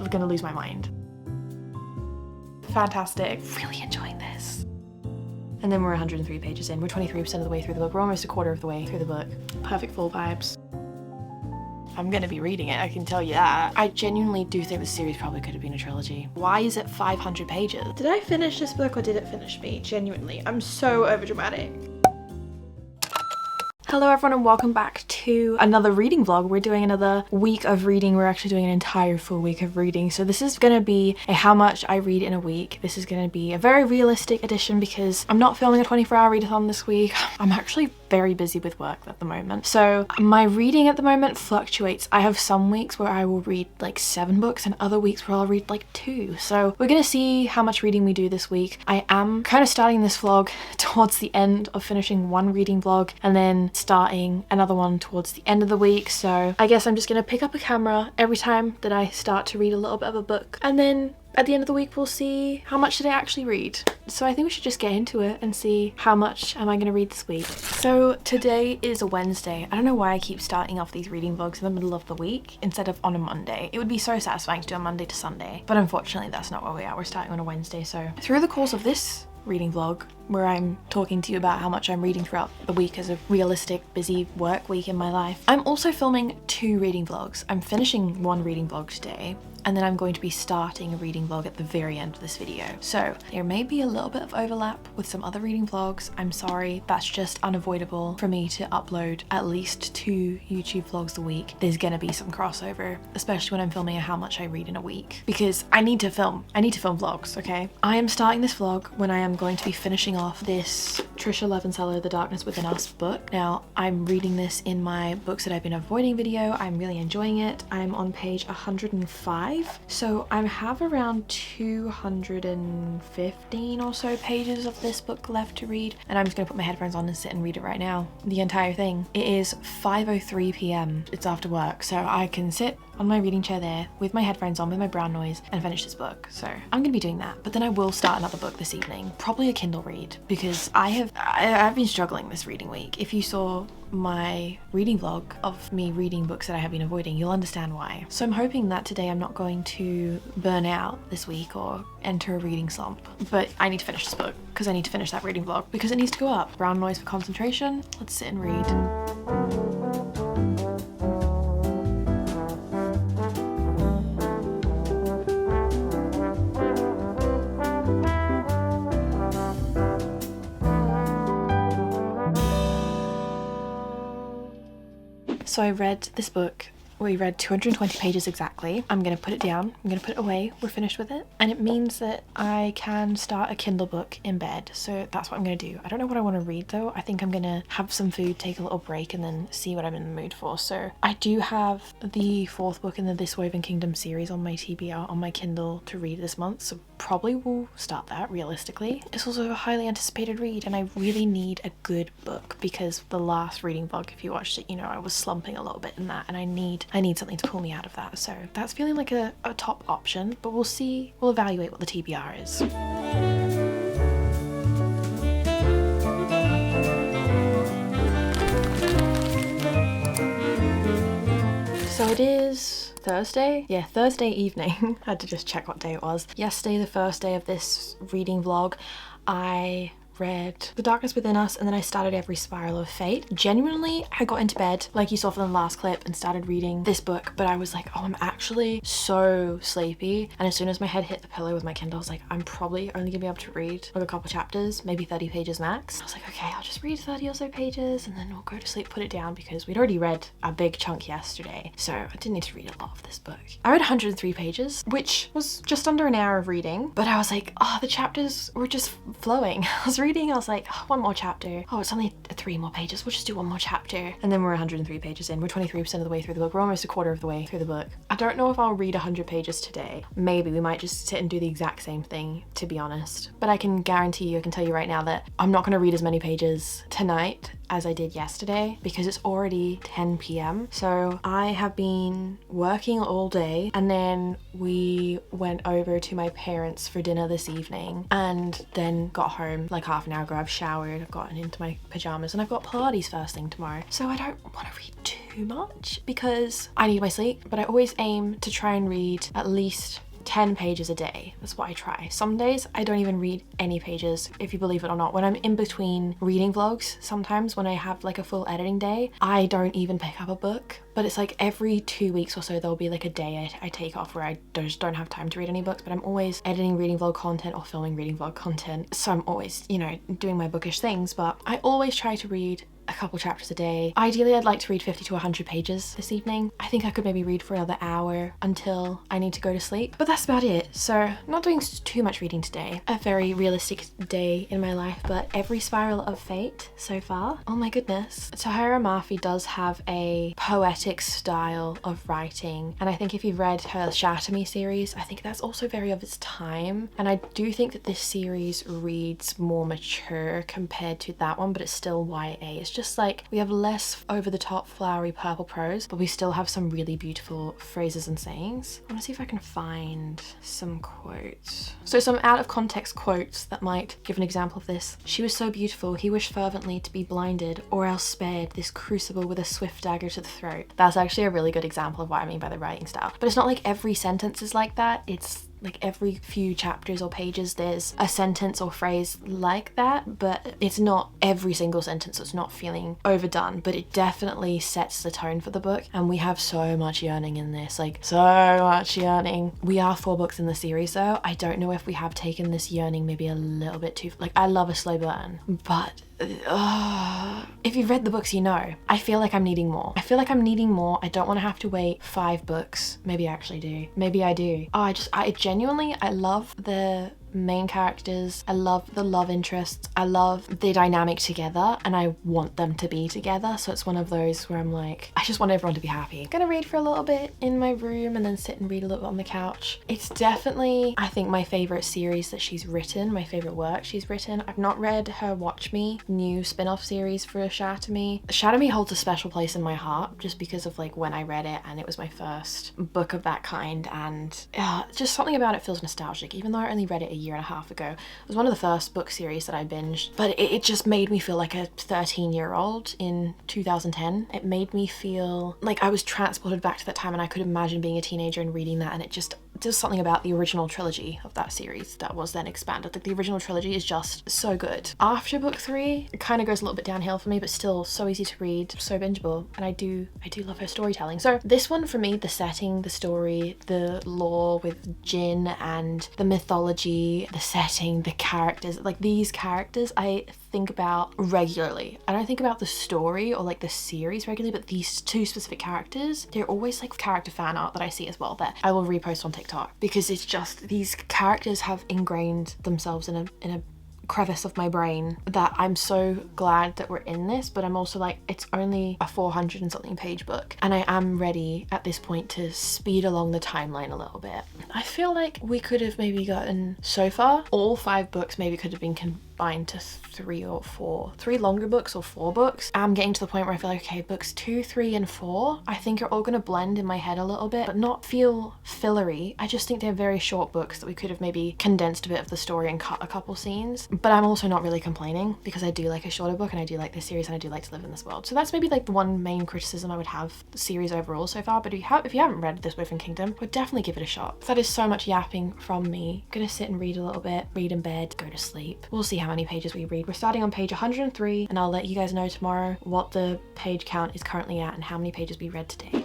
gonna lose my mind. Fantastic, really enjoying this. And then we're 103 pages in. We're 23% of the way through the book. We're almost a quarter of the way through the book. Perfect full vibes. I'm gonna be reading it, I can tell you that. I genuinely do think this series probably could have been a trilogy. Why is it 500 pages? Did I finish this book or did it finish me? Genuinely, I'm so overdramatic. Hello everyone and welcome back to another reading vlog. We're doing another week of reading. We're actually doing an entire full week of reading. So this is gonna be a how much I read in a week. This is gonna be a very realistic edition because I'm not filming a 24-hour readathon this week. I'm actually very busy with work at the moment. So my reading at the moment fluctuates. I have some weeks where I will read like 7 books and other weeks where I'll read like 2. So we're gonna see how much reading we do this week. I am kind of starting this vlog towards the end of finishing one reading vlog and then starting another one towards the end of the week. So I guess I'm just gonna pick up a camera every time that I start to read a little bit of a book, and then at the end of the week we'll see how much did I actually read. So I think we should just get into it and see how much am I gonna read this week. So today is a Wednesday. I don't know why I keep starting off these reading vlogs in the middle of the week instead of on a Monday. It would be so satisfying to do a Monday to Sunday, but unfortunately that's not where we are. We're starting on a Wednesday. So through the course of this reading vlog, where I'm talking to you about how much I'm reading throughout the week as a realistic busy work week in my life, I'm also filming 2 reading vlogs. I'm finishing one reading vlog today, and then I'm going to be starting a reading vlog at the very end of this video. So there may be a little bit of overlap with some other reading vlogs. I'm sorry, that's just unavoidable for me to upload at least 2 YouTube vlogs a week. There's gonna be some crossover, especially when I'm filming a how much I read in a week, because I need to film vlogs, okay? I am starting this vlog when I am going to be finishing off this Trisha Levenseller, The Darkness Within Us book. Now, I'm reading this in my books that I've been avoiding video. I'm really enjoying it. I'm on page 105. So I have around 215 or so pages of this book left to read. And I'm just gonna put my headphones on and sit and read it right now. The entire thing. It is 5:03 p.m. It's after work. So I can sit on my reading chair there with my headphones on with my brown noise and finish this book. So I'm gonna be doing that, but then I will start another book this evening, probably a Kindle read, because I've been struggling this reading week. If you saw my reading vlog of me reading books that I have been avoiding, you'll understand why. So I'm hoping that today I'm not going to burn out this week or enter a reading slump, but I need to finish this book because I need to finish that reading vlog because it needs to go up. Brown noise for concentration. Let's sit and read. So I read this book. We read 220 pages exactly. I'm gonna put it down, I'm gonna put it away, we're finished with it. And it means that I can start a Kindle book in bed. So that's what I'm gonna do. I don't know what I wanna read though. I think I'm gonna have some food, take a little break, and then see what I'm in the mood for. So I do have the 4th book in the This Woven Kingdom series on my TBR on my Kindle to read this month. So probably will start that realistically. It's also a highly anticipated read and I really need a good book because the last reading vlog, if you watched it, you know I was slumping a little bit in that and I need something to pull me out of that. So that's feeling like a top option, but we'll see, we'll evaluate what the TBR is. So it is Thursday? Yeah, Thursday evening. I had to just check what day it was. Yesterday, the first day of this reading vlog, I read The Darkness Within Us and then I started Every Spiral of Fate. Genuinely, I got into bed, like you saw from the last clip, and started reading this book, but I was like, oh, I'm actually so sleepy. And as soon as my head hit the pillow with my Kindle, I was like, I'm probably only gonna be able to read like a couple chapters, maybe 30 pages max. I was like, okay, I'll just read 30 or so pages and then we'll go to sleep, put it down, because we'd already read a big chunk yesterday. So I didn't need to read a lot of this book. I read 103 pages, which was just under an hour of reading, but I was like, oh, the chapters were just flowing. I was reading, I was like, oh, one more chapter. Oh, it's only 3 more pages. We'll just do one more chapter. And then we're 103 pages in. We're 23% of the way through the book. We're almost a quarter of the way through the book. I don't know if I'll read 100 pages today. Maybe we might just sit and do the exact same thing, to be honest. But I can guarantee you, I can tell you right now that I'm not gonna read as many pages tonight as I did yesterday because it's already 10 p.m. So I have been working all day and then we went over to my parents for dinner this evening and then got home like half an hour ago. I've showered, I've gotten into my pajamas and I've got Pilates first thing tomorrow. So I don't want to read too too much because I need my sleep, but I always aim to try and read at least 10 pages a day. That's what I try. Some days I don't even read any pages, if you believe it or not. When I'm in between reading vlogs, sometimes when I have like a full editing day, I don't even pick up a book. But it's like every 2 weeks or so there'll be like a day I take off where I just don't have time to read any books, but I'm always editing reading vlog content or filming reading vlog content. So I'm always, you know, doing my bookish things, but I always try to read a couple chapters a day. Ideally, I'd like to read 50 to 100 pages this evening. I think I could maybe read for another hour until I need to go to sleep, but that's about it. So not doing too much reading today. A very realistic day in my life, but every spiral of fate so far. Oh my goodness. Tahira Murphy does have a poetic style of writing, and I think if you've read her Shatter Me series, I think that's also very of its time, and I do think that this series reads more mature compared to that one, but it's still YA. It's just like we have less over the top flowery purple prose, but we still have some really beautiful phrases and sayings. I want to see if I can find some quotes. So some out of context quotes that might give an example of this. She was so beautiful, he wished fervently to be blinded or else spared this crucible with a swift dagger to the throat. That's actually a really good example of what I mean by the writing style. But it's not like every sentence is like that. It's like every few chapters or pages there's a sentence or phrase like that, but it's not every single sentence. It's not feeling overdone, but it definitely sets the tone for the book. And we have so much yearning in this, like so much yearning. We are 4 books in the series though. I don't know if we have taken this yearning maybe a little bit too, like I love a slow burn, but if you've read the books, you know, I feel like I'm needing more. I feel like I'm needing more. I don't want to have to wait 5 books. Maybe I actually do. Maybe I do. I genuinely, I love the main characters. I love the love interests. I love the dynamic together, and I want them to be together. So it's one of those where I'm like, I just want everyone to be happy. I'm gonna read for a little bit in my room and then sit and read a little bit on the couch. It's definitely, I think, my favorite series that she's written, my favorite work she's written. I've not read her Watch Me new spin-off series for Shatter Me. Shatter Me holds a special place in my heart just because of like when I read it, and it was my first book of that kind, and just something about it feels nostalgic. Even though I only read it a year and a half ago, it was one of the first book series that I binged, but it just made me feel like a 13-year-old in 2010. It made me feel like I was transported back to that time, and I could imagine being a teenager and reading that, and it just does something about the original trilogy of that series that was then expanded. Like the original trilogy is just so good. After book 3, it kind of goes a little bit downhill for me, but still so easy to read, so bingeable, and I do love her storytelling. So this one for me, the setting, the story, the lore with Jin and the mythology, the setting, the characters, like these characters I think about regularly. I don't think about the story or like the series regularly, but these 2 specific characters, they're always like character fan art that I see as well that I will repost on TikTok, because it's just, these characters have ingrained themselves in a crevice of my brain that I'm so glad that we're in this, but I'm also like, it's only a 400 and something page book, and I am ready at this point to speed along the timeline a little bit. I feel like we could have maybe gotten, so far, all 5 books maybe could have been combined to 3 or 4, 3 longer books or 4 books. I'm getting to the point where I feel like, okay, books 2, 3, and 4, I think are all gonna blend in my head a little bit, but not feel fillery. I just think they're very short books that we could have maybe condensed a bit of the story and cut a couple scenes. But I'm also not really complaining, because I do like a shorter book, and I do like this series, and I do like to live in this world. So that's maybe like the one main criticism I would have the series overall so far. But if you haven't read This Woven Kingdom, I would definitely give it a shot. That is so much yapping from me. I'm gonna sit and read a little bit, read in bed, go to sleep. We'll see how many pages we read. We're starting on page 103, and I'll let you guys know tomorrow what the page count is currently at and how many pages we read today.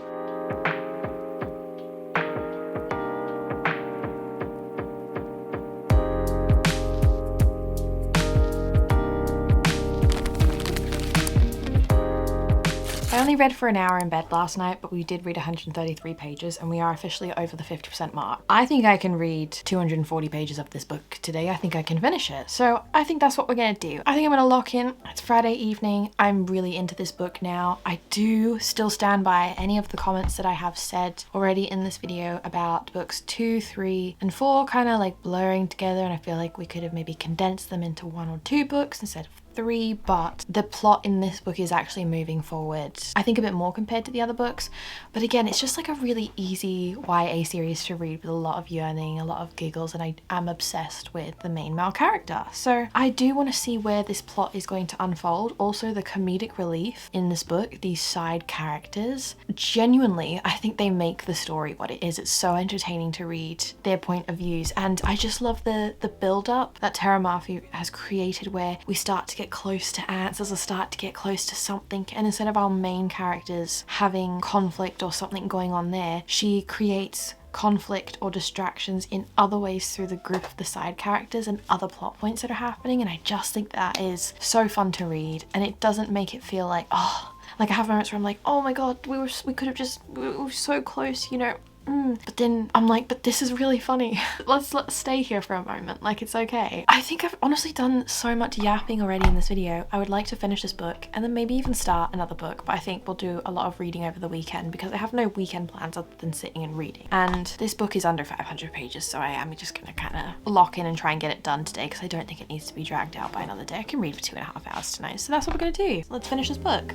I only read for an hour in bed last night, but we did read 133 pages, and we are officially over the 50% mark. I think I can read 240 pages of this book today. I think I can finish it. So I think that's what we're gonna do. I think I'm gonna lock in. It's Friday evening. I'm really into this book now. I do still stand by any of the comments that I have said already in this video about books 2, 3, and 4 kind of like blurring together, and I feel like we could have maybe condensed them into 1 or 2 books instead of 3, but the plot in this book is actually moving forward, I think, a bit more compared to the other books. But again, it's just like a really easy YA series to read with a lot of yearning, a lot of giggles, and I am obsessed with the main male character. So I do want to see where this plot is going to unfold. Also, the comedic relief in this book, these side characters, genuinely, I think they make the story what it is. It's so entertaining to read their point of views, and I just love the build-up that Tara Murphy has created, where we start to get close to answers or start to get close to something, and instead of our main characters having conflict or something going on there, she creates conflict or distractions in other ways through the group of the side characters and other plot points that are happening. And I just think that is so fun to read, and it doesn't make it feel like, oh, like I have moments where I'm like, oh my god, we could have just, we were so close, you know. But then I'm like, but this is really funny. Let's stay here for a moment. Like, it's okay. I think I've honestly done so much yapping already in this video. I would like to finish this book and then maybe even start another book, but I think we'll do a lot of reading over the weekend because I have no weekend plans other than sitting and reading. And this book is under 500 pages, so I am just gonna kind of lock in and try and get it done today because I don't think it needs to be dragged out by another day. I can read for 2.5 hours tonight, so that's what we're gonna do. Let's finish this book.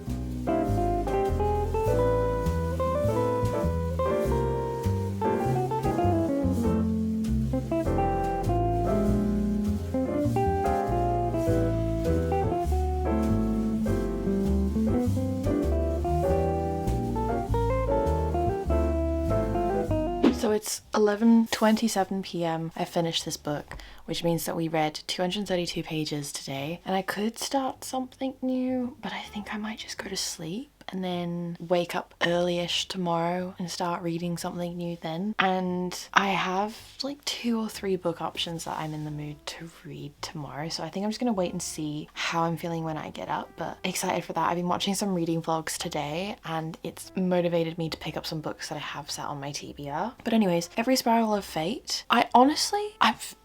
So it's 11:27 p.m. I finished this book, which means that we read 232 pages today, and I could start something new, but I think I might just go to sleep and then wake up early-ish tomorrow and start reading something new then. And I have like 2 or 3 book options that I'm in the mood to read tomorrow, so I think I'm just gonna wait and see how I'm feeling when I get up, but excited for that. I've been watching some reading vlogs today and it's motivated me to pick up some books that I have sat on my TBR. But anyways, Every Spiral of Fate, I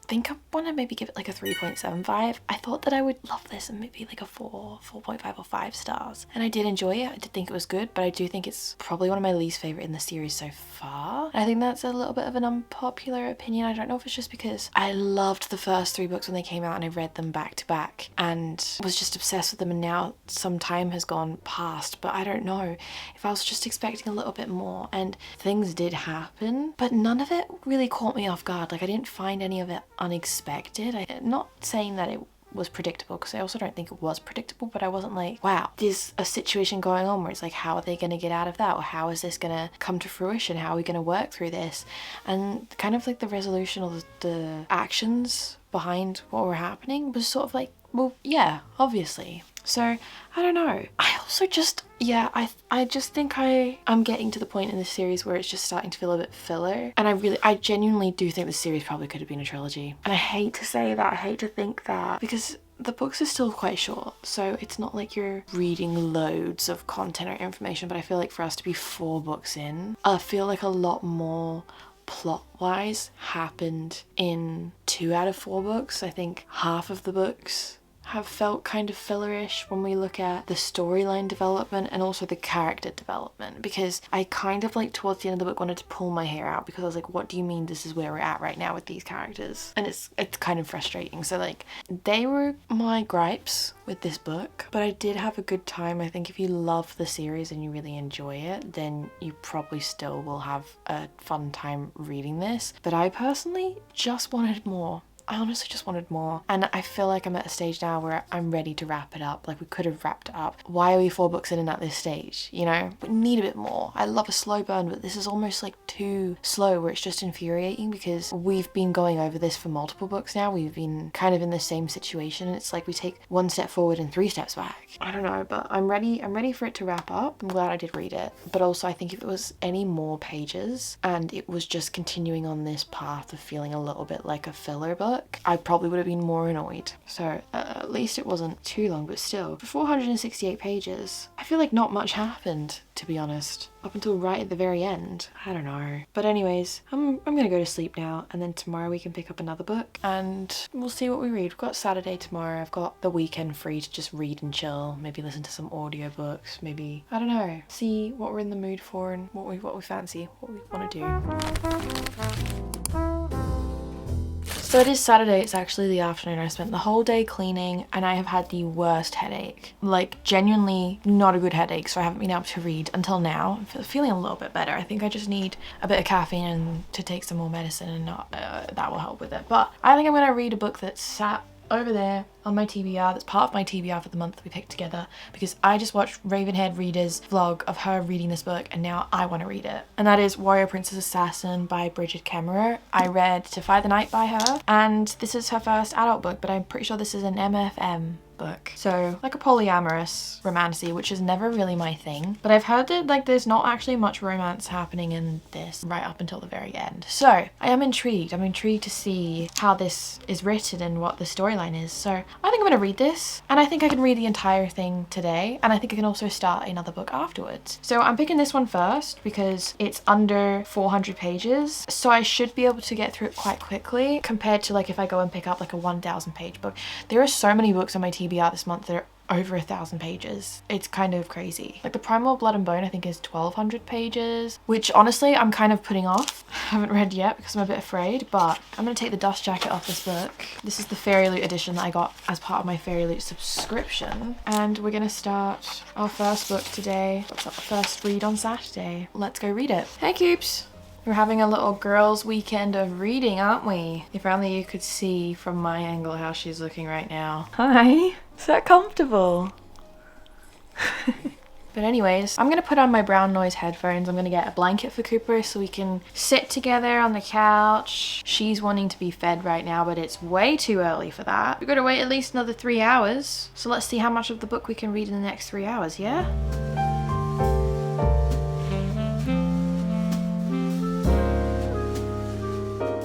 think I want to maybe give it like a 3.75. I thought that I would love this and maybe like a 4, 4.5 or 5 stars. And I did enjoy it. I did think it was good, but I do think it's probably one of my least favorite in the series so far. And I think that's a little bit of an unpopular opinion. I don't know if it's just because I loved the first 3 books when they came out and I read them back to back and was just obsessed with them, and now some time has gone past, but I don't know if I was just expecting a little bit more, and things did happen, but none of it really caught me off guard. Like, I didn't find any of it unexpected. I'm not saying that it was predictable, because I also don't think it was predictable, but I wasn't like, wow, there's a situation going on where it's like, how are they going to get out of that, or how is this going to come to fruition, how are we going to work through this? And kind of like the resolution or the actions behind what were happening was sort of like, well, yeah, obviously. So I don't know. I also just, yeah, I just think I'm getting to the point in this series where it's just starting to feel a bit filler, and I genuinely do think this series probably could have been a trilogy. And I hate to say that, I hate to think that, because the books are still quite short, so it's not like you're reading loads of content or information, but I feel like for us to be 4 books in, I feel like a lot more plot-wise happened in 2 out of 4 books. I think half of the books have felt kind of fillerish when we look at the storyline development and also the character development, because I kind of like towards the end of the book wanted to pull my hair out, because I was like, what do you mean this is where we're at right now with these characters? And it's kind of frustrating. So like, they were my gripes with this book, but I did have a good time. I think if you love the series and you really enjoy it, then you probably still will have a fun time reading this. But I personally just wanted more. I honestly just wanted more, and I feel like I'm at a stage now where I'm ready to wrap it up. Like, we could have wrapped it up. Why are we 4 books in and at this stage, you know? We need a bit more. I love a slow burn, but this is almost like too slow, where it's just infuriating, because we've been going over this for multiple books now. We've been kind of in the same situation. It's like we take 1 step forward and 3 steps back. I don't know, but I'm ready for it to wrap up. I'm glad I did read it, but also I think if it was any more pages and it was just continuing on this path of feeling a little bit like a filler book, I probably would have been more annoyed. So at least it wasn't too long, but still, for 468 pages, I feel like not much happened, to be honest, up until right at the very end. I don't know. But anyways, I'm gonna go to sleep now, and then tomorrow we can pick up another book and we'll see what we read. We've got Saturday tomorrow. I've got the weekend free to just read and chill, maybe listen to some audiobooks, maybe, I don't know, see what we're in the mood for and what we fancy, what we want to do. So it is Saturday, it's actually the afternoon. I spent the whole day cleaning and I have had the worst headache. Like genuinely not a good headache, so I haven't been able to read until now. I'm feeling a little bit better. I think I just need a bit of caffeine and to take some more medicine and that will help with it. But I think I'm gonna read a book that's sat over there on my TBR, that's part of my TBR for the month that we picked together, because I just watched Ravenhead Reader's vlog of her reading this book and now I want to read it. And that is Warrior Princess Assassin by Bridget Kemmerer. I read Defy the Night by her, and this is her first adult book, but I'm pretty sure this is an MFM book. So like a polyamorous romantasy, which is never really my thing. But I've heard that like there's not actually much romance happening in this right up until the very end. So I am intrigued. I'm intrigued to see how this is written and what the storyline is. So I think I'm gonna read this, and I think I can read the entire thing today, and I think I can also start another book afterwards. So I'm picking this one first because it's under 400 pages, so I should be able to get through it quite quickly compared to like if I go and pick up like a 1,000 page book. There are so many books on my TBR this month that are over 1,000 pages. It's kind of crazy. Like the Primal Blood and Bone I think is 1,200 pages, which honestly I'm kind of putting off. I haven't read yet because I'm a bit afraid, but I'm gonna take the dust jacket off this book. This is the Fairy Loot edition that I got as part of my Fairy Loot subscription, and we're gonna start our first book today. What's our first read on Saturday? Let's go read it. Hey Coops! We're having a little girls' weekend of reading, aren't we? If only you could see from my angle how she's looking right now. Hi! Is that comfortable? But anyways, I'm gonna put on my brown noise headphones. I'm gonna get a blanket for Cooper so we can sit together on the couch. She's wanting to be fed right now, but it's way too early for that. We've got to wait at least another 3 hours. So let's see how much of the book we can read in the next 3 hours, yeah?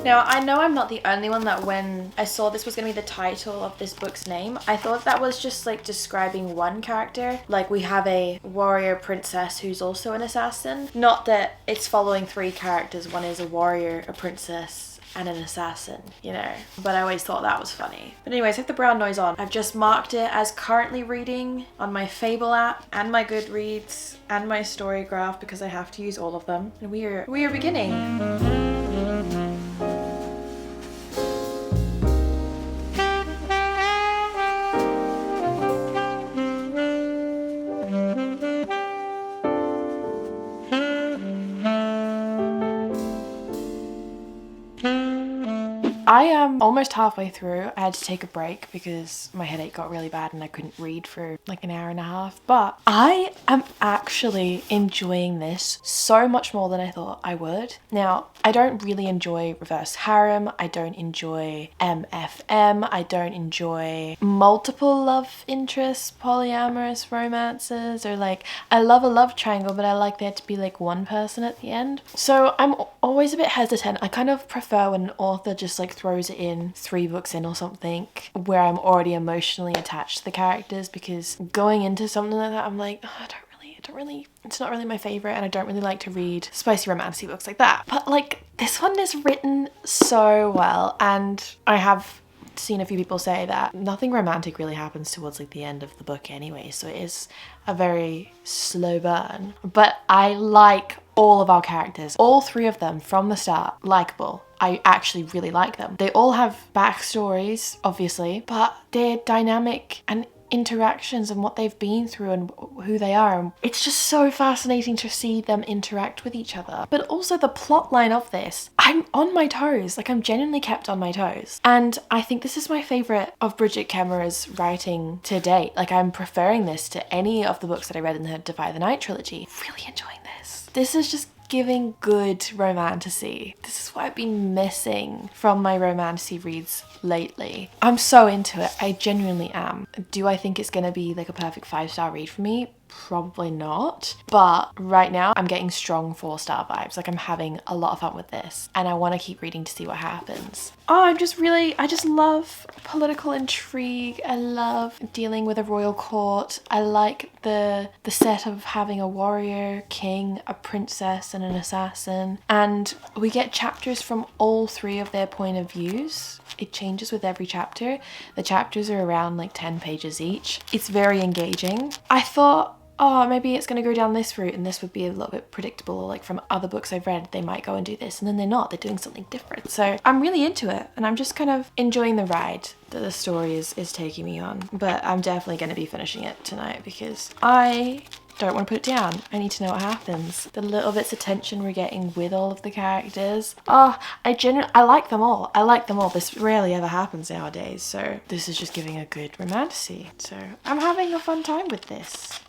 Now, I know I'm not the only one that when I saw this was going to be the title of this book's name, I thought that was just like describing one character. Like we have a warrior princess who's also an assassin. Not that it's following 3 characters. One is a warrior, a princess, and an assassin, you know. But I always thought that was funny. But anyways, I have the brown noise on. I've just marked it as currently reading on my Fable app and my Goodreads and my Storygraph because I have to use all of them. And we are beginning. I am almost halfway through. I had to take a break because my headache got really bad and I couldn't read for like an hour and a half. But I am actually enjoying this so much more than I thought I would. Now, I don't really enjoy reverse harem. I don't enjoy MFM. I don't enjoy multiple love interests, polyamorous romances, or like I love a love triangle, but I like there to be like one person at the end. So I'm always a bit hesitant. I kind of prefer when an author just like throws it in 3 books in or something where I'm already emotionally attached to the characters, because going into something like that I'm like, oh, I don't really, it's not really my favorite, and I don't really like to read spicy romantic books like that. But like this one is written so well, and I have seen a few people say that nothing romantic really happens towards like the end of the book anyway, so it is a very slow burn. But I like all of our characters, all 3 of them from the start, likable. I actually really like them. They all have backstories, obviously, but they're dynamic and interactions and what they've been through and who they are. And it's just so fascinating to see them interact with each other. But also the plot line of this, I'm on my toes. Like I'm genuinely kept on my toes. And I think this is my favorite of Bridget Kemmerer's writing to date. Like I'm preferring this to any of the books that I read in the Defy the Night trilogy. Really enjoying this. This is just giving good romantasy. This is what I've been missing from my romantasy reads lately. I'm so into it. I genuinely am. Do I think it's gonna be like a perfect 5-star read for me? Probably not, but right now I'm getting strong 4-star vibes. Like I'm having a lot of fun with this and I want to keep reading to see what happens. Oh, I just love political intrigue. I love dealing with a royal court. I like the set of having a warrior, king, a princess, and an assassin. And we get chapters from all 3 of their point of views. It changes with every chapter. The chapters are around like 10 pages each. It's very engaging. I thought oh, maybe it's going to go down this route and this would be a little bit predictable. Like from other books I've read, they might go and do this and then they're not. They're doing something different. So I'm really into it and I'm just kind of enjoying the ride that the story is taking me on. But I'm definitely going to be finishing it tonight because I don't want to put it down. I need to know what happens. The little bits of tension we're getting with all of the characters. Oh, I like them all. I like them all. This rarely ever happens nowadays. So this is just giving a good romantasy. So I'm having a fun time with this.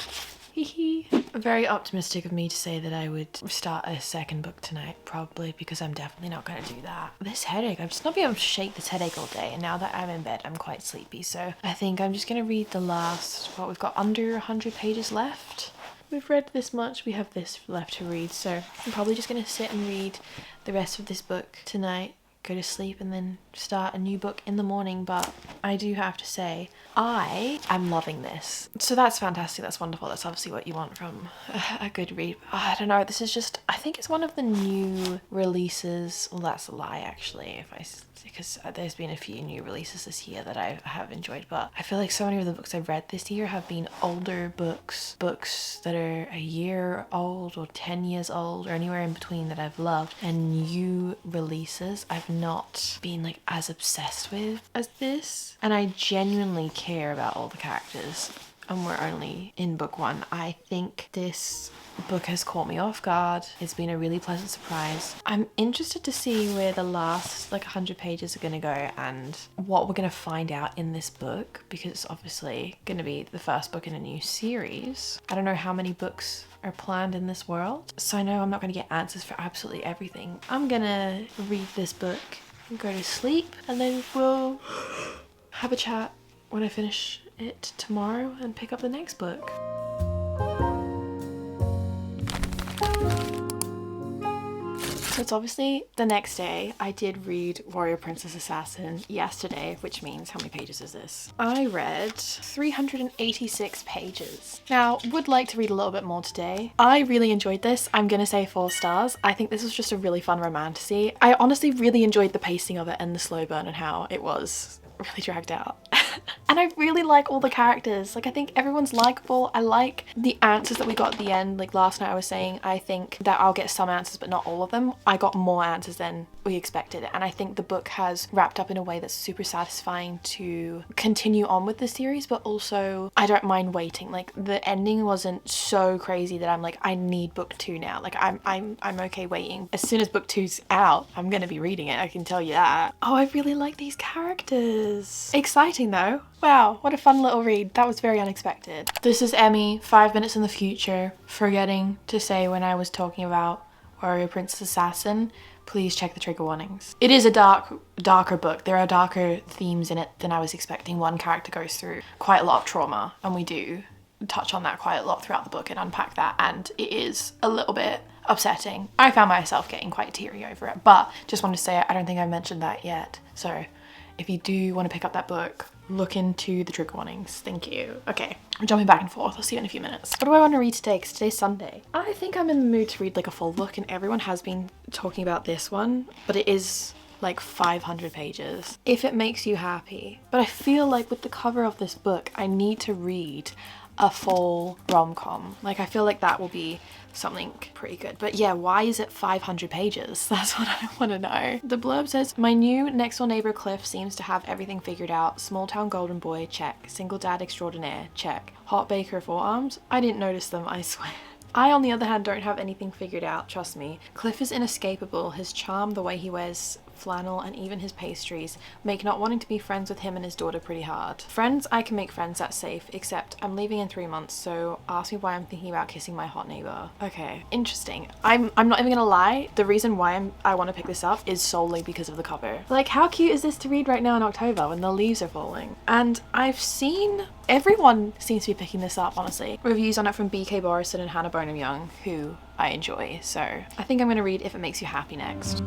Very optimistic of me to say that I would start a second book tonight, probably, because I'm definitely not going to do that. This headache, I'm just not being able to shake this headache all day, and now that I'm in bed, I'm quite sleepy, so I think I'm just going to read the last, what, we've got under 100 pages left. We've read this much, we have this left to read, so I'm probably just going to sit and read the rest of this book tonight, go to sleep, and then start a new book in the morning. But I do have to say, I am loving this. So that's fantastic, that's wonderful, that's obviously what you want from a good read. I don't know, this is just, I think it's one of the new releases, well that's a lie actually, because there's been a few new releases this year that I have enjoyed, but I feel like so many of the books I've read this year have been older books that are a year old or 10 years old or anywhere in between that I've loved, and new releases I've not been like as obsessed with as this. And I genuinely care about all the characters, and we're only in book one. I think this book has caught me off guard. It's been a really pleasant surprise. I'm interested to see where the last like 100 pages are going to go and what we're going to find out in this book, because it's obviously going to be the first book in a new series. I don't know how many books are planned in this world, so I know I'm not going to get answers for absolutely everything. I'm gonna read this book and go to sleep, and then we'll have a chat when I finish it tomorrow and pick up the next book. So it's obviously the next day. I did read Warrior Princess Assassin yesterday, which means, how many pages is this? I read 386 pages. Now, would like to read a little bit more today. I really enjoyed this. I'm gonna say 4 stars. I think this was just a really fun romantasy. I honestly really enjoyed the pacing of it and the slow burn and how it was really dragged out. And I really like all the characters. Like, I think everyone's likable. I like the answers that we got at the end. Like last night I was saying, I think that I'll get some answers but not all of them. I got more answers than we expected, and I think the book has wrapped up in a way that's super satisfying to continue on with the series, but also I don't mind waiting. Like, the ending wasn't so crazy that I'm like, I need book 2 now. Like, I'm okay waiting. As soon as book 2's out, I'm gonna be reading it, I can tell you that. Oh, I really like these characters. Exciting though. Wow, what a fun little read. That was very unexpected. This is Emmy, 5 minutes in the future, forgetting to say when I was talking about Warrior Princess Assassin, please check the trigger warnings. It is a darker book. There are darker themes in it than I was expecting. One character goes through quite a lot of trauma, and we do touch on that quite a lot throughout the book and unpack that, and it is a little bit upsetting. I found myself getting quite teary over it, but just wanted to say I don't think I mentioned that yet. So if you do want to pick up that book, look into the trigger warnings. Thank you. Okay, I'm jumping back and forth. I'll see you in a few minutes. What do I want to read today? Because today's Sunday. I think I'm in the mood to read like a full book, and everyone has been talking about this one, but it is like 500 pages. If it makes you happy. But I feel like with the cover of this book, I need to read a full rom-com. Like, I feel like that will be something pretty good. But yeah, why is it 500 pages? That's what I want to know. The blurb says, my new next door neighbor Cliff seems to have everything figured out. Small town golden boy, check. Single dad extraordinaire, check. Hot baker forearms? I didn't notice them, I swear. I, on the other hand, don't have anything figured out, trust me. Cliff is inescapable. His charm, the way he wears flannel, and even his pastries make not wanting to be friends with him and his daughter pretty hard. Friends, I can make friends, that's safe, except I'm leaving in 3 months, so ask me why I'm thinking about kissing my hot neighbor. Okay, interesting. I'm not even gonna lie, the reason why I want to pick this up is solely because of the cover. Like, how cute is this to read right now in October when the leaves are falling? And I've seen everyone seems to be picking this up, honestly. Reviews on it from BK Borison and Hannah Bonham Young, who I enjoy, so I think I'm gonna read If It Makes You Happy next.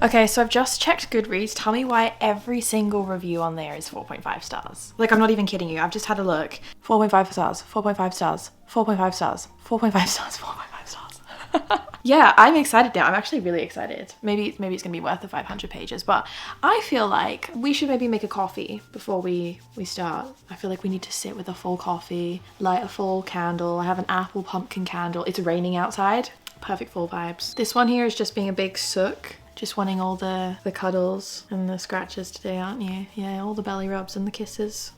Okay, so I've just checked Goodreads. Tell me why every single review on there is 4.5 stars. Like, I'm not even kidding you. I've just had a look. 4.5 stars, 4.5 stars, 4.5 stars, 4.5 stars, 4.5 stars. Yeah, I'm excited now. I'm actually really excited. Maybe it's gonna be worth the 500 pages, but I feel like we should maybe make a coffee before we start. I feel like we need to sit with a full coffee, light a full candle. I have an apple pumpkin candle. It's raining outside. Perfect fall vibes. This one here is just being a big sook. Just wanting all the cuddles and the scratches today, aren't you? Yeah, all the belly rubs and the kisses.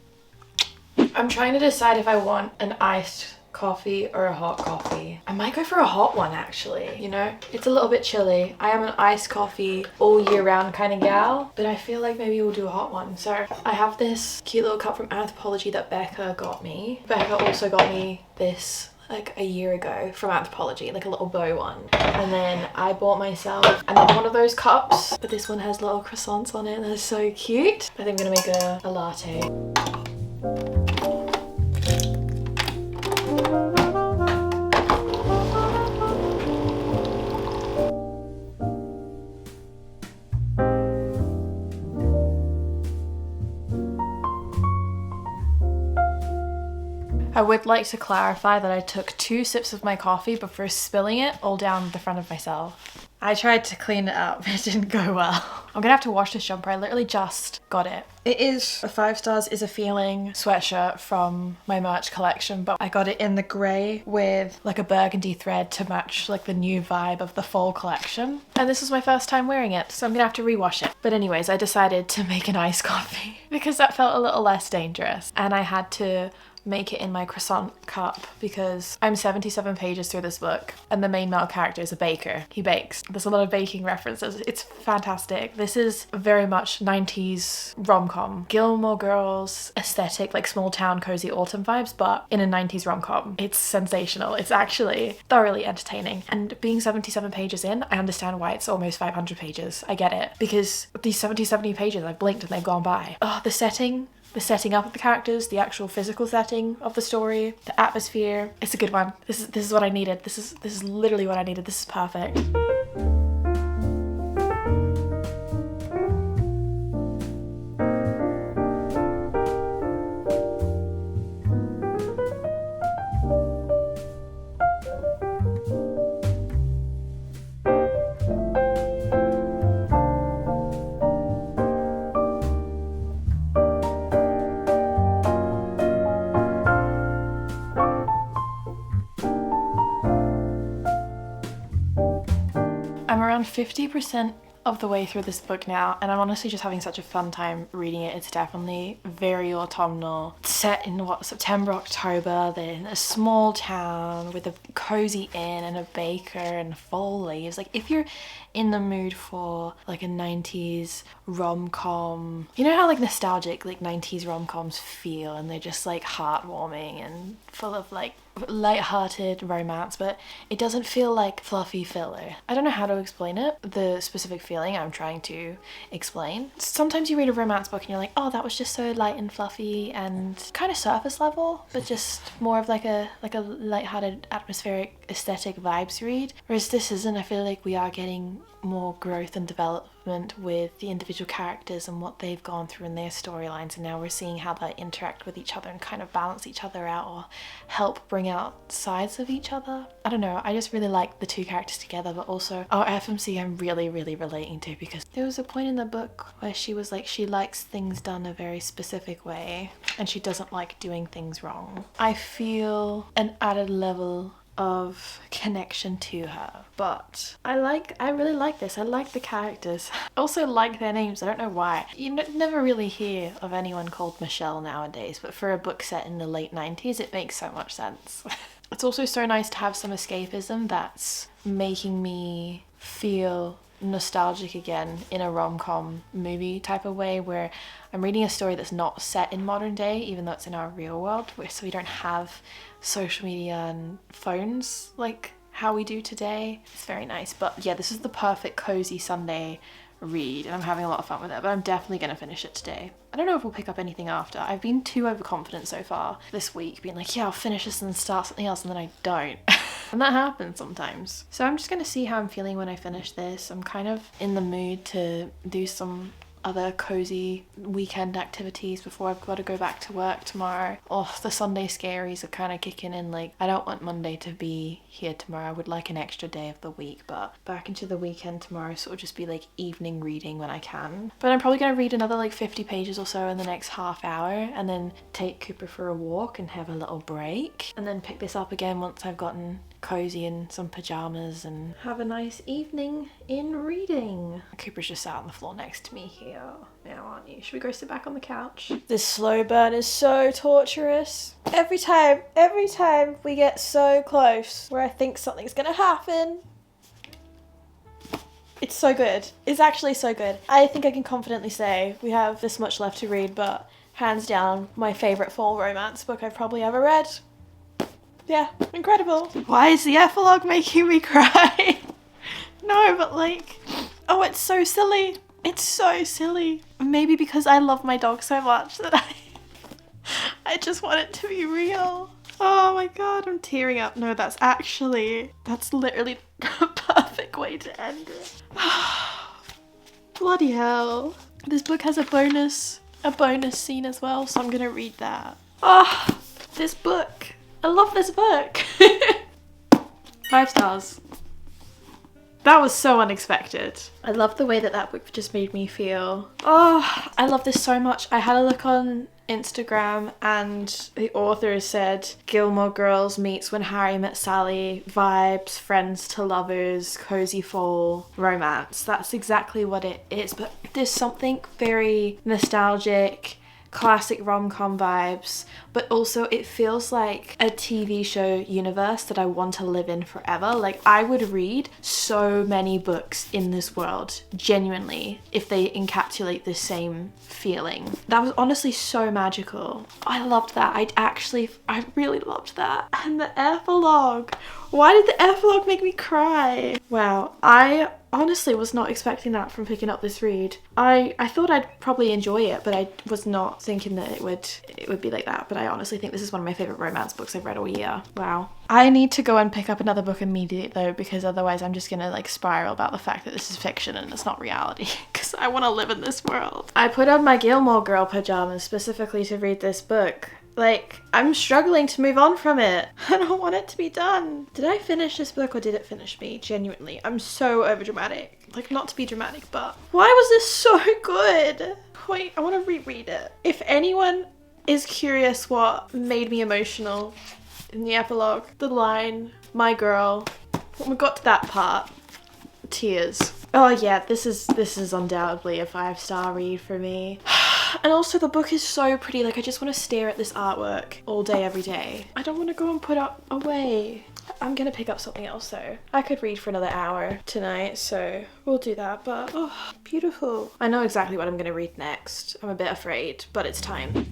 I'm trying to decide if I want an iced coffee or a hot coffee. I might go for a hot one actually, you know? It's a little bit chilly. I am an iced coffee all year round kind of gal, but I feel like maybe we'll do a hot one. So I have this cute little cup from Anthropologie that Becca got me. Becca also got me this like a year ago from Anthropologie, like a little bow one. And then I bought myself another one of those cups, but this one has little croissants on it. They're so cute. I think I'm gonna make a latte. I would like to clarify that I took 2 sips of my coffee before spilling it all down the front of myself. I tried to clean it up, it didn't go well. I'm gonna have to wash this jumper, I literally just got it. It is a 5 stars is a feeling sweatshirt from my merch collection, but I got it in the grey with like a burgundy thread to match like the new vibe of the fall collection. And this was my first time wearing it, so I'm gonna have to rewash it. But anyways, I decided to make an iced coffee because that felt a little less dangerous. And I had to make it in my croissant cup because I'm 77 pages through this book and the main male character is a baker. He bakes. There's a lot of baking references. It's fantastic. This is very much 90s rom-com. Gilmore Girls aesthetic, like small town cozy autumn vibes, but in a 90s rom-com. It's sensational. It's actually thoroughly entertaining. And being 77 pages in, I understand why it's almost 500 pages. I get it. Because these 70 pages, I've blinked and they've gone by. Oh, the setting up of the characters, the actual physical setting of the story, the atmosphere. It's a good one. This is what I needed. This is literally what I needed. This is perfect. I'm around 50% of the way through this book now, and I'm honestly just having such a fun time reading it. It's definitely very autumnal. It's set in September, October. They're in a small town with a cozy inn and a baker and fall leaves. Like if you're in the mood for like a 90s rom-com, you know how like nostalgic like 90s rom-coms feel, and they're just like heartwarming and full of like light-hearted romance, but it doesn't feel like fluffy filler. I don't know how to explain it, the specific feeling I'm trying to explain. Sometimes you read a romance book and you're like, oh, that was just so light and fluffy and kind of surface level, but just more of like a light-hearted atmospheric aesthetic vibes read. Whereas this isn't. I feel like we are getting more growth and development with the individual characters and what they've gone through in their storylines, and now we're seeing how they interact with each other and kind of balance each other out or help bring out sides of each other. I don't know, I just really like the 2 characters together, but also our FMC I'm really relating to, because there was a point in the book where she was like, she likes things done a very specific way and she doesn't like doing things wrong. I feel an added level of connection to her, but I really like this. I like the characters. I also like their names. I don't know why. You never really hear of anyone called Michelle nowadays, but for a book set in the late 90s it makes so much sense. It's also so nice to have some escapism that's making me feel nostalgic again in a rom-com movie type of way, where I'm reading a story that's not set in modern day, even though it's in our real world, so we don't have social media and phones like how we do today. It's very nice. But yeah, this is the perfect cozy Sunday read and I'm having a lot of fun with it, but I'm definitely gonna finish it today. I don't know if we'll pick up anything after. I've been too overconfident so far this week, being like, yeah, I'll finish this and then start something else, and then I don't. And that happens sometimes. So I'm just gonna see how I'm feeling when I finish this. I'm kind of in the mood to do some other cozy weekend activities before I've got to go back to work tomorrow. Oh, the Sunday scaries are kind of kicking in. Like, I don't want Monday to be here tomorrow. I would like an extra day of the week, but back into the weekend tomorrow, so it'll just be like evening reading when I can. But I'm probably going to read another like 50 pages or so in the next half hour, and then take Cooper for a walk and have a little break, and then pick this up again once I've gotten cozy in some pajamas and have a nice evening in reading. Cooper's just sat on the floor next to me here now, aren't you? Should we go sit back on the couch? This slow burn is so torturous. Every time we get so close where I think something's gonna happen. It's so good. It's actually so good. I think I can confidently say we have this much left to read, but hands down, my favourite fall romance book I've probably ever read. Yeah, incredible. Why is the epilogue making me cry? No, but like, oh, it's so silly. It's so silly. Maybe because I love my dog so much that I just want it to be real. Oh my god, I'm tearing up. No, that's literally a perfect way to end it. Bloody hell. This book has a bonus scene as well, so I'm gonna read that. Oh, this book. I love this book. 5 stars. That was so unexpected. I love the way that book just made me feel. Oh, I love this so much. I had a look on Instagram and the author said Gilmore Girls meets When Harry Met Sally, vibes, friends to lovers, cozy fall romance. That's exactly what it is, but there's something very nostalgic, classic rom-com vibes, but also it feels like a TV show universe that I want to live in forever. Like, I would read so many books in this world, genuinely, if they encapsulate the same feeling. That was honestly so magical. I loved that. I really loved that. And the epilogue. Why did the epilogue make me cry? Wow, I honestly was not expecting that from picking up this read. I thought I'd probably enjoy it, but I was not thinking that it would be like that. But I honestly think this is one of my favorite romance books I've read all year. Wow. I need to go and pick up another book immediately though, because otherwise I'm just gonna like spiral about the fact that this is fiction and it's not reality, because I want to live in this world. I put on my Gilmore Girl pajamas specifically to read this book. Like, I'm struggling to move on from it. I don't want it to be done. Did I finish this book or did it finish me? Genuinely. I'm so overdramatic. Like, not to be dramatic, but why was this so good? Wait, I want to reread it. If anyone is curious what made me emotional in the epilogue, the line, my girl, when we got to that part, tears. Oh yeah, this is undoubtedly a 5-star read for me. And also the book is so pretty. Like, I just want to stare at this artwork all day, every day. I don't want to go and put it away. I'm gonna pick up something else though. I could read for another hour tonight, so we'll do that. But oh, beautiful. I know exactly what I'm gonna read next. I'm a bit afraid, but it's time.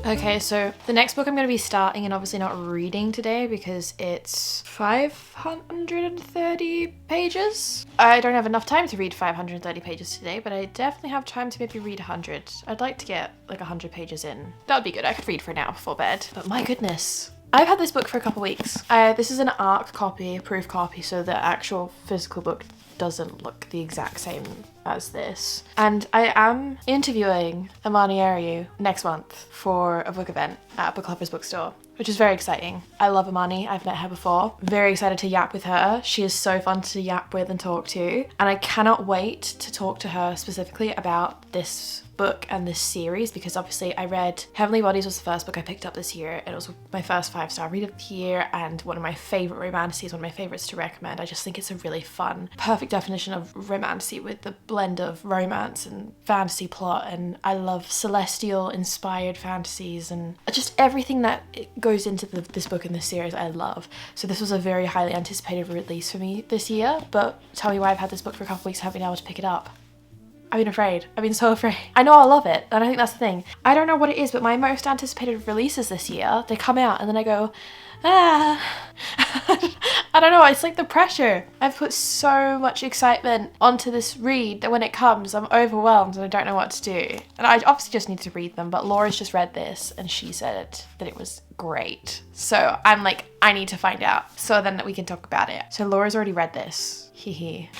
Okay, so the next book I'm going to be starting and obviously not reading today because it's 530 pages. I don't have enough time to read 530 pages today, but I definitely have time to maybe read 100. I'd like to get like 100 pages in. That would be good. I could read for an hour before bed. But my goodness. I've had this book for a couple weeks. This is an ARC copy, proof copy, so the actual physical book doesn't look the exact same as this. And I am interviewing Imani Ariu next month for a book event at Book Lovers Bookstore, which is very exciting. I love Imani. I've met her before. Very excited to yap with her. She is so fun to yap with and talk to. And I cannot wait to talk to her specifically about this book and this series, because obviously I read Heavenly Bodies was the first book I picked up this year. It was my first 5-star read of the year and one of my favorite romances, one of my favorites to recommend. I just think it's a really fun, perfect definition of romancy with the blend of romance and fantasy plot, and I love celestial inspired fantasies and just everything that goes into this book and this series I love. So this was a very highly anticipated release for me this year, but tell me why I've had this book for a couple weeks and haven't been able to pick it up. I've been afraid. I've been so afraid. I know I'll love it, and I think that's the thing. I don't know what it is, but my most anticipated releases this year, they come out and then I go, I don't know, it's like the pressure. I've put so much excitement onto this read that when it comes, I'm overwhelmed and I don't know what to do. And I obviously just need to read them, but Laura's just read this and she said that it was great. So I'm like, I need to find out so then that we can talk about it. So Laura's already read this.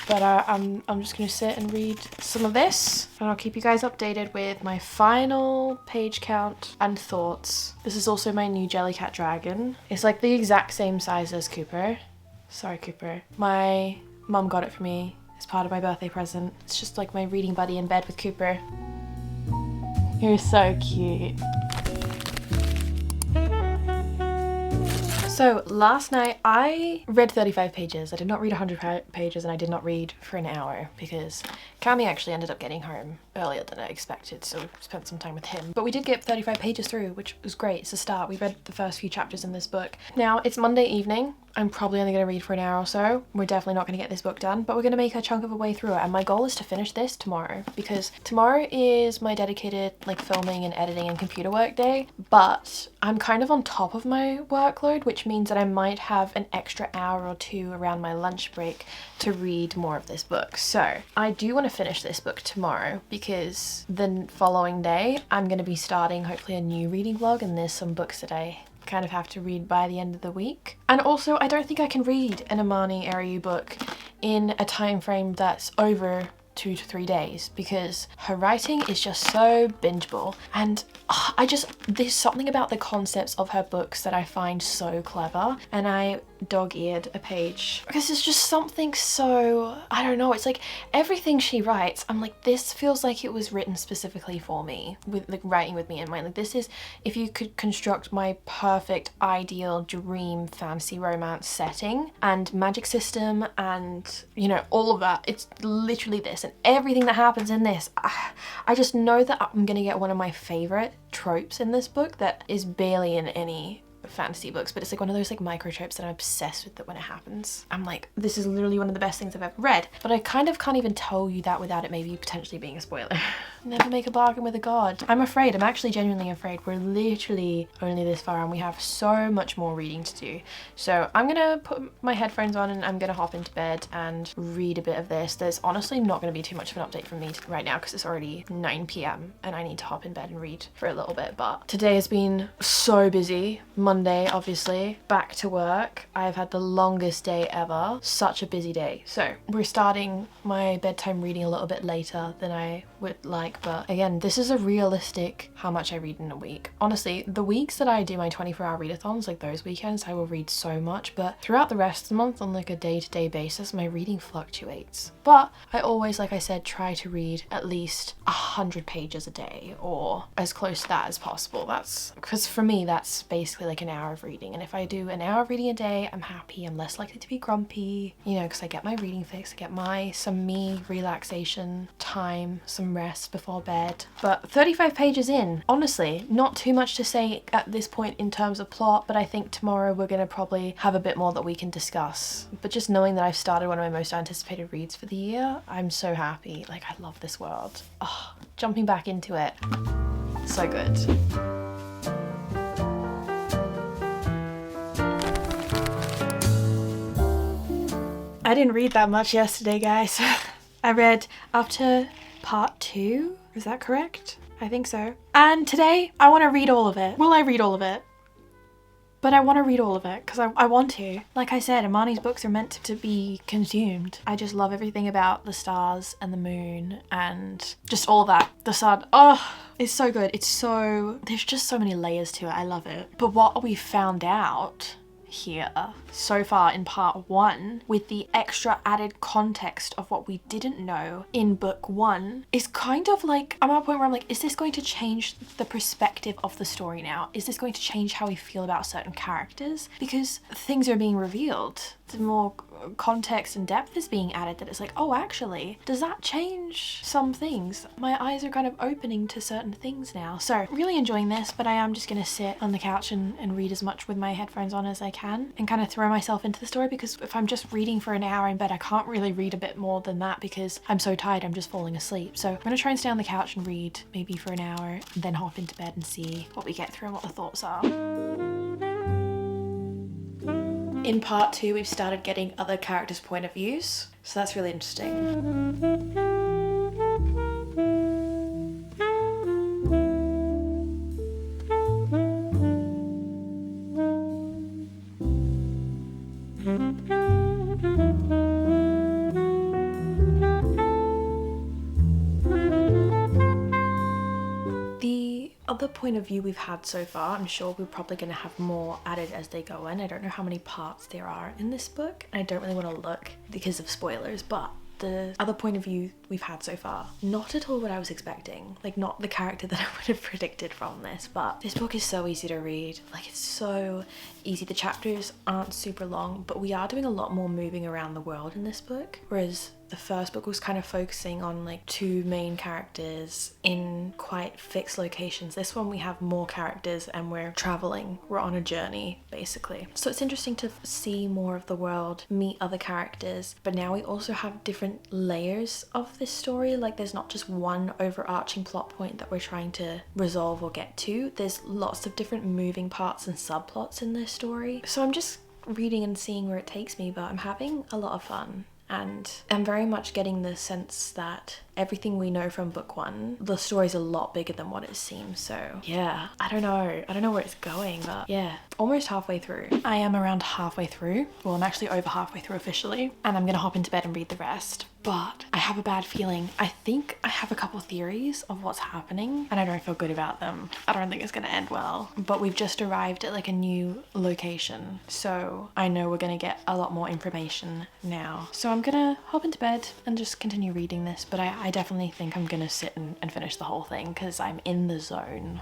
But I'm just gonna sit and read some of this and I'll keep you guys updated with my final page count and thoughts. This is also my new Jellycat dragon. It's like the exact same size as Cooper. Sorry, Cooper. My mum got it for me as part of my birthday present. It's just like my reading buddy in bed with Cooper. You're so cute. So last night I read 35 pages. I did not read 100 pages and I did not read for an hour because Cami actually ended up getting home earlier than I expected, so spent some time with him. But we did get 35 pages through, which was great. It's a start. We read the first few chapters in this book. Now it's Monday evening. I'm probably only going to read for an hour or so. We're definitely not going to get this book done, but we're going to make a chunk of a way through it. And my goal is to finish this tomorrow because tomorrow is my dedicated like filming and editing and computer work day. But I'm kind of on top of my workload, which means that I might have an extra hour or two around my lunch break to read more of this book. So I do want to finish this book tomorrow because the following day I'm going to be starting hopefully a new reading vlog, and there's some books that I kind of have to read by the end of the week. And also I don't think I can read an Amani Ariu book in a time frame that's over 2 to 3 days because her writing is just so bingeable, and there's something about the concepts of her books that I find so clever, and I dog-eared a page because it's just something so, I don't know, it's like everything she writes, I'm like, this feels like it was written specifically for me, with like writing with me in mind. Like this is, if you could construct my perfect ideal dream fantasy romance setting and magic system and you know all of that, it's literally this, and everything that happens in this, I just know that I'm gonna get one of my favorite tropes in this book that is barely in any fantasy books, but it's like one of those like micro tropes that I'm obsessed with, that when it happens I'm like, this is literally one of the best things I've ever read. But I kind of can't even tell you that without it maybe potentially being a spoiler. Never make a bargain with a god. I'm afraid, I'm actually genuinely afraid. We're literally only this far and we have so much more reading to do. So I'm gonna put my headphones on and I'm gonna hop into bed and read a bit of this. There's honestly not gonna be too much of an update from me right now because it's already 9 p.m. and I need to hop in bed and read for a little bit. But today has been so busy. Monday, obviously, back to work. I've had the longest day ever. Such a busy day. So we're starting my bedtime reading a little bit later than I would like, but again, this is a realistic how much I read in a week. Honestly, the weeks that I do my 24-hour readathons, like those weekends, I will read so much, but throughout the rest of the month on like a day-to-day basis, my reading fluctuates. But I always, like I said, try to read at least 100 pages a day or as close to that as possible. That's because for me, that's basically like an hour of reading. And if I do an hour of reading a day, I'm happy. I'm less likely to be grumpy, you know, because I get my reading fix, I get some me relaxation time, some rest before bed. But 35 pages in, honestly, not too much to say at this point in terms of plot, but I think tomorrow we're gonna probably have a bit more that we can discuss. But just knowing that I've started one of my most anticipated reads for the year, I'm so happy. Like, I love this world. Oh, jumping back into it, so good. I didn't read that much yesterday, guys. I read up to part 2, is that correct? I think so. And today, I want to read all of it. Will I read all of it? But I want to read all of it because I want to. Like I said, Amani's books are meant to be consumed. I just love everything about the stars and the moon and just all that. The sun, oh, it's so good. It's so, there's just so many layers to it. I love it. But what we found out here so far in part 1, with the extra added context of what we didn't know in book 1, is kind of like, I'm at a point where I'm like, is this going to change the perspective of the story now? Is this going to change how we feel about certain characters? Because things are being revealed, the more context and depth is being added, that it's like, oh, actually, does that change some things? My eyes are kind of opening to certain things now. So really enjoying this, but I am just gonna sit on the couch and read as much with my headphones on as I can and kind of throw myself into the story, because if I'm just reading for an hour in bed, I can't really read a bit more than that because I'm so tired, I'm just falling asleep. So I'm gonna try and stay on the couch and read maybe for an hour and then hop into bed and see what we get through and what the thoughts are. In part 2, we've started getting other characters' point of views, so that's really interesting. Other point of view we've had so far, I'm sure we're probably going to have more added as they go in. I don't know how many parts there are in this book. I don't really want to look because of spoilers, but the other point of view we've had so far, not at all what I was expecting. Like, not the character that I would have predicted from this, but this book is so easy to read. Like, it's so easy. The chapters aren't super long, but we are doing a lot more moving around the world in this book, whereas the first book was kind of focusing on like 2 main characters in quite fixed locations. This one we have more characters and we're traveling. We're on a journey, basically. So it's interesting to see more of the world, meet other characters, but now we also have different layers of this story. Like, there's not just one overarching plot point that we're trying to resolve or get to. There's lots of different moving parts and subplots in this story. So I'm just reading and seeing where it takes me, but I'm having a lot of fun. And I'm very much getting the sense that everything we know from book 1, the story's a lot bigger than what it seems. So yeah, I don't know where it's going, but yeah, almost halfway through. I am around halfway through. Well, I'm actually over halfway through officially, and I'm gonna hop into bed and read the rest. But I have a bad feeling. I think I have a couple of theories of what's happening and I don't feel good about them. I don't think it's gonna end well. But we've just arrived at like a new location, so I know we're gonna get a lot more information now. So I'm gonna hop into bed and just continue reading this, but I definitely think I'm gonna sit and finish the whole thing because I'm in the zone.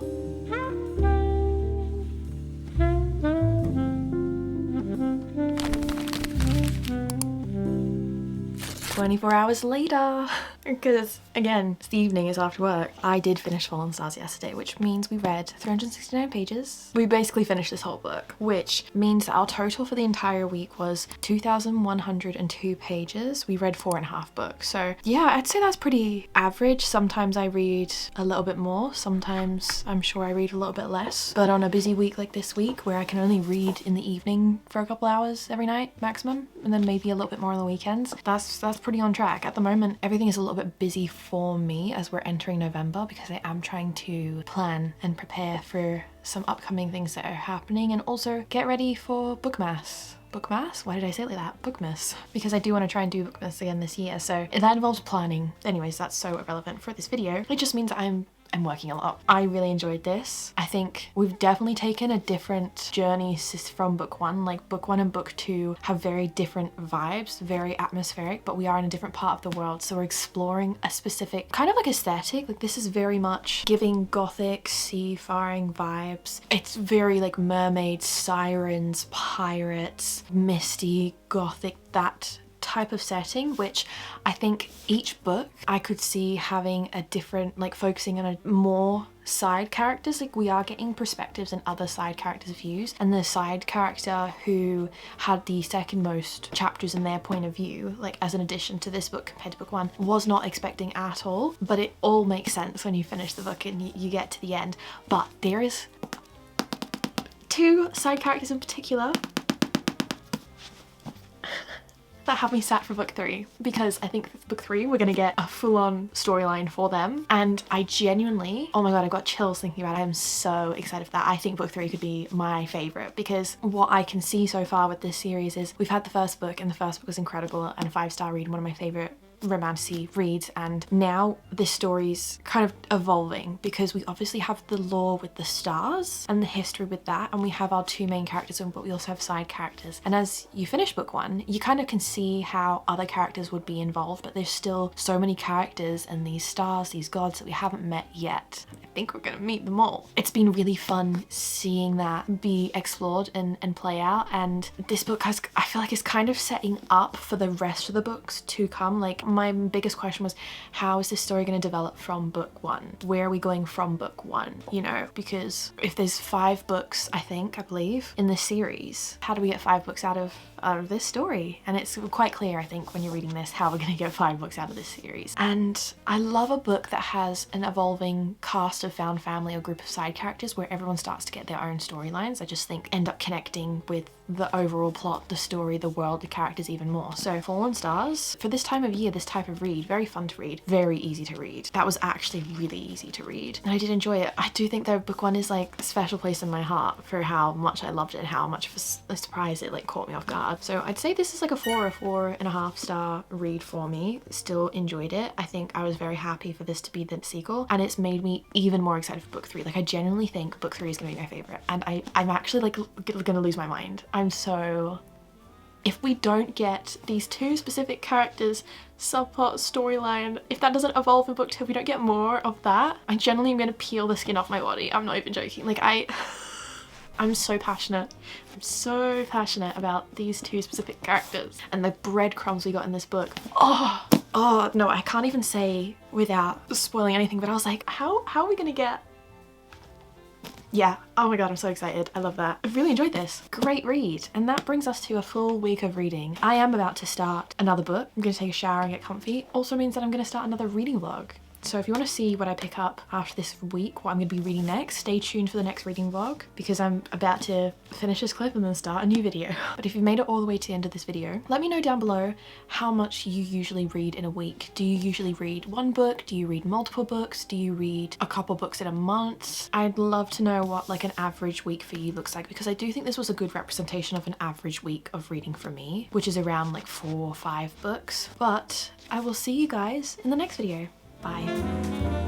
24 hours later, because again, it's the evening, it's after work. I did finish Fallen Stars yesterday, which means we read 369 pages. We basically finished this whole book, which means that our total for the entire week was 2,102 pages. We read 4.5 books. So yeah, I'd say that's pretty average. Sometimes I read a little bit more. Sometimes I'm sure I read a little bit less. But on a busy week like this week, where I can only read in the evening for a couple hours every night maximum, and then maybe a little bit more on the weekends, that's pretty on track. At the moment, everything is a little bit busy for me as we're entering November because I am trying to plan and prepare for some upcoming things that are happening and also get ready for Bookmas. Bookmas? Why did I say it like that? Bookmas. Because I do want to try and do Bookmas again this year, so that involves planning. Anyways, that's so irrelevant for this video. It just means I'm working a lot. I really enjoyed this. I think we've definitely taken a different journey from book 1. Like, book 1 and book 2 have very different vibes, very atmospheric, but we are in a different part of the world, so we're exploring a specific kind of like aesthetic. Like, this is very much giving gothic, seafaring vibes. It's very like mermaids, sirens, pirates, misty, gothic, that type of setting, which I think each book I could see having a different, like focusing on a more side characters. Like, we are getting perspectives and other side characters' views, and the side character who had the second most chapters in their point of view, like as an addition to this book compared to book 1, was not expecting at all, but it all makes sense when you finish the book and you get to the end. But there is 2 side characters in particular that have me sat for book 3, because I think with book 3 we're gonna get a full-on storyline for them, and I genuinely, oh my god, I've got chills thinking about it. I'm so excited for that. I think book 3 could be my favorite, because what I can see so far with this series is we've had the first book, and the first book was incredible and a 5-star read, one of my favorite romancy reads, and now this story's kind of evolving because we obviously have the lore with the stars and the history with that, and we have our 2 main characters, but we also have side characters. And as you finish book 1, you kind of can see how other characters would be involved, but there's still so many characters and these stars, these gods that we haven't met yet. I think we're gonna meet them all. It's been really fun seeing that be explored and play out, and this book has, I feel like, it's kind of setting up for the rest of the books to come. Like, my biggest question was, how is this story going to develop from book 1? Where are we going from book 1? You know, because if there's 5 books, I believe, in this series, how do we get 5 books out of out of this story. And it's quite clear, I think, when you're reading this, how we're gonna get 5 books out of this series. And I love a book that has an evolving cast of found family or group of side characters where everyone starts to get their own storylines. I just think end up connecting with the overall plot, the story, the world, the characters even more. So Fallen Stars, for this time of year, this type of read, very fun to read, very easy to read. That was actually really easy to read. And I did enjoy it. I do think that book 1 is like a special place in my heart for how much I loved it and how much of a surprise it like caught me off guard. So I'd say this is like a 4 or 4.5 star read for me. Still enjoyed it. I think I was very happy for this to be the sequel, and it's made me even more excited for book 3. Like I genuinely think book 3 is gonna be my favorite, and I'm actually like gonna lose my mind. If we don't get these 2 specific characters, subplot, storyline, if that doesn't evolve in book 2, if we don't get more of that, I generally am gonna peel the skin off my body. I'm not even joking. Like I'm so passionate. I'm so passionate about these 2 specific characters and the breadcrumbs we got in this book. Oh no, I can't even say without spoiling anything, but I was like, how are we gonna get... Yeah, oh my god, I'm so excited. I love that. I really enjoyed this. Great read. And that brings us to a full week of reading. I am about to start another book. I'm gonna take a shower and get comfy. Also means that I'm gonna start another reading vlog. So if you want to see what I pick up after this week, what I'm going to be reading next, stay tuned for the next reading vlog, because I'm about to finish this clip and then start a new video. But if you've made it all the way to the end of this video, let me know down below how much you usually read in a week. Do you usually read 1 book? Do you read multiple books? Do you read a couple books in a month? I'd love to know what like an average week for you looks like, because I do think this was a good representation of an average week of reading for me, which is around like 4 or 5 books. But I will see you guys in the next video. Bye.